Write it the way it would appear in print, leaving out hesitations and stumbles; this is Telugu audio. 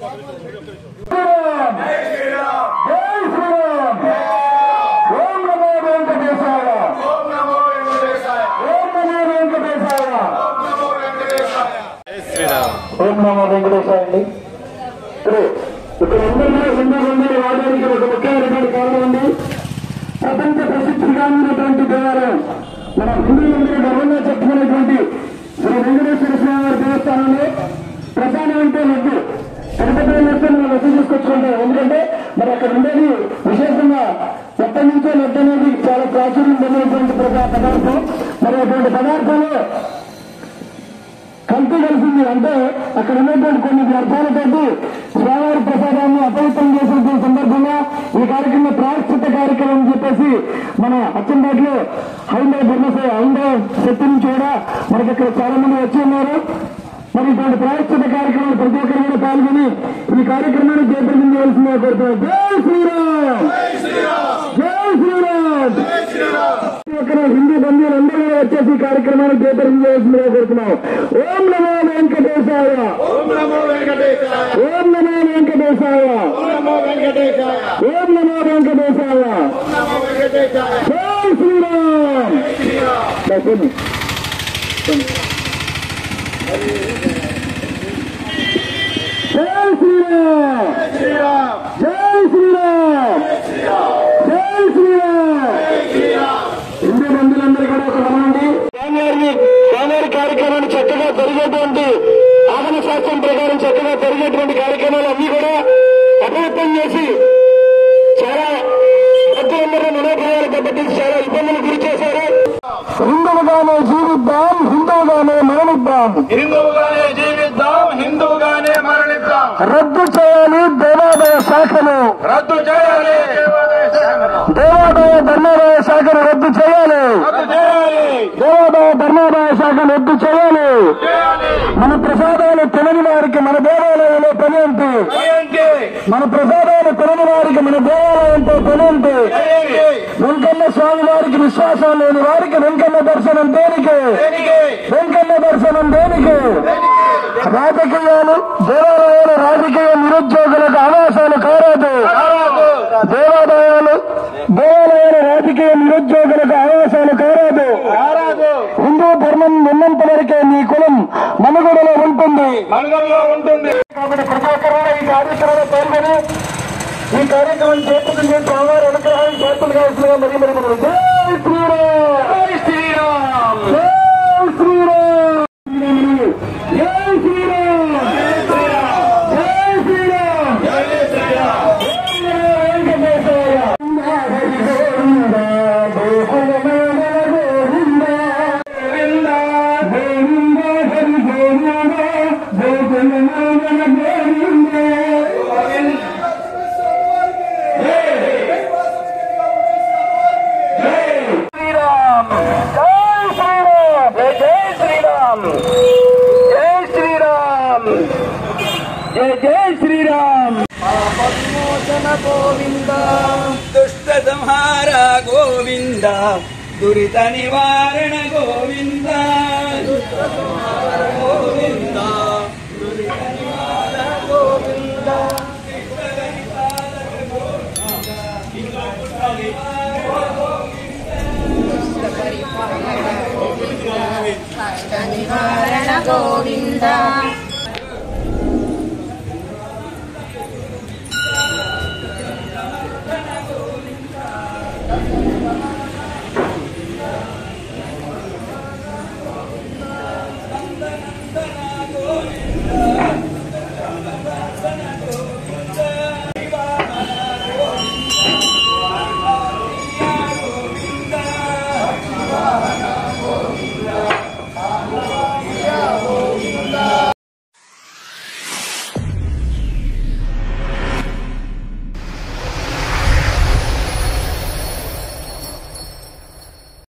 ఓం నమో వెంకటేశాయ అండి. ఇక్కడ అందరూ వాడడానికి ఒక ముఖ్యమైనటువంటి కారణం ఉంది. ప్రపంచ ప్రసిద్ధిగాంచినటువంటి దేవాలయం మన హిందువులందరూ గర్వంగా చెప్పుకునేటువంటి శ్రీ వెంకటేశ్వర స్వామి వారి దేవస్థానంలో ప్రధానం అంటే లడ్డు. తిరుపతి లడ్డు మనం లడ్డు తీసుకొచ్చుకుంటాం. ఎందుకంటే మరి అక్కడ ఉండేది విశేషంగా ఎప్పటి నుంచో లడ్డు అనేది చాలా ప్రాచుర్యం పొందినటువంటి పదార్థం. మరి అటువంటి పదార్థంలో కల్తీ కలిసింది. అంటే అక్కడ ఉన్నటువంటి కొన్ని వ్యర్థాలతోటి స్వామివారి ప్రసాదాన్ని అపవిత్రం చేసినటువంటి సందర్భంగా ఈ కార్యక్రమం ప్రాయశ్చిత్త కార్యక్రమం అని చెప్పేసి మన అచ్చంపేటలో హైందవ శక్తి నుంచి కూడా మనకి ఇక్కడ చాలా మంది వచ్చి ఉన్నారు. మరి ఇటువంటి ప్రాయశ్చిత్త కార్యక్రమాలు ప్రతి ఒక్కరు కూడా పాల్గొని ఈ కార్యక్రమాన్ని జయప్రదం చేయాల్సిందిగా కోరుతున్నారు. జై శ్రీరామ్, జై శ్రీరామ్. ప్రతి హిందూ బంధువులందరూ కూడా వచ్చేసి ఈ కార్యక్రమాన్ని జయప్రదం చేయాల్సిందిగా కోరుతున్నాం. ఓం నమో వెంకటేశాయ, ఓం నమో వెంకటేశాయ, ఓం నమో వెంకటేశాయ, ఓం నమో వెంకటేశాయ, ఓం నమో వెంకటేశాయ, ఓం నమో వెంకటేశాయ. జై శ్రీరామ్. జై శ్రీరామ్, జై శ్రీరామ్, జై శ్రీరామ్, జై శ్రీరామ్. హిందూ బంధువులందరూ కూడా ఒక గమనండి. స్వామివారి కార్యక్రమాన్ని చక్కగా జరిగేటువంటి ఆగమ శాస్త్రం ప్రకారం చక్కగా జరిగేటువంటి కార్యక్రమాలు అన్ని కూడా అపవిత్రం చేసి చాలా భక్తులందరూ మనోభావాలు దెబ్బతీసి చాలా ఇబ్బందులు గురి చేశారు. హిందువుగానే జీవిద్దాం, హిందువుగానే మరణిద్దాం, హిందువుగానే జీవిద్దాం, హిందువుగానే మరణిద్దాం. రద్దు చేయాలి దేవాదాయ శాఖను, రద్దు చేయాలి దేవాదాయ ధర్మాదాయ శాఖను రద్దు చేయాలి, దేవాదాయ ధర్మాదాయ శాఖను రద్దు చేయాలి. మన ప్రసాదాలు తినని వారికి మన దేవాలయంలో పని అంటే, మన ప్రసాదాలు తినని వారికి మన దేవాలయంతో పని అంటే, వెంకన్న స్వామి వారికి విశ్వాసం లేని వారికి వెంకన్న దర్శనం దేనికి, వెంకన్న దర్శనం దేనికి. రాజకీయాలు దేవాలయాల రాజకీయ నిరుద్యోగులకు ఆవాసాలు కారాదు, దేవాలయాల రాజకీయ నిరుద్యోగులకు ఆవాసాలు కారాదు. హిందూ ధర్మం ఉన్నంత వరకే నీ కులం మనుగడలో ఉంటుంది, కాబట్టి ప్రతి ఒక్కరు ఈ కార్యక్రమంలో పాల్గొని ఈ కార్యక్రమం చేపట్టిన స్వామివారి అనుగ్రహాన్ని చేతులు కావాల్సిందిగా మరి మనం. జై శ్రీరామ్, జై శ్రీరామ్, జై శ్రీరామ్, జై శ్రీరామ్, జై శ్రీరామ్, జై శ్రీరామ్. గోవింద దుష్ట సంహార గోవింద దురిత నివారణ గోవింద గోవింద దురిత నివారణ గోవింద నివారణ గోవింద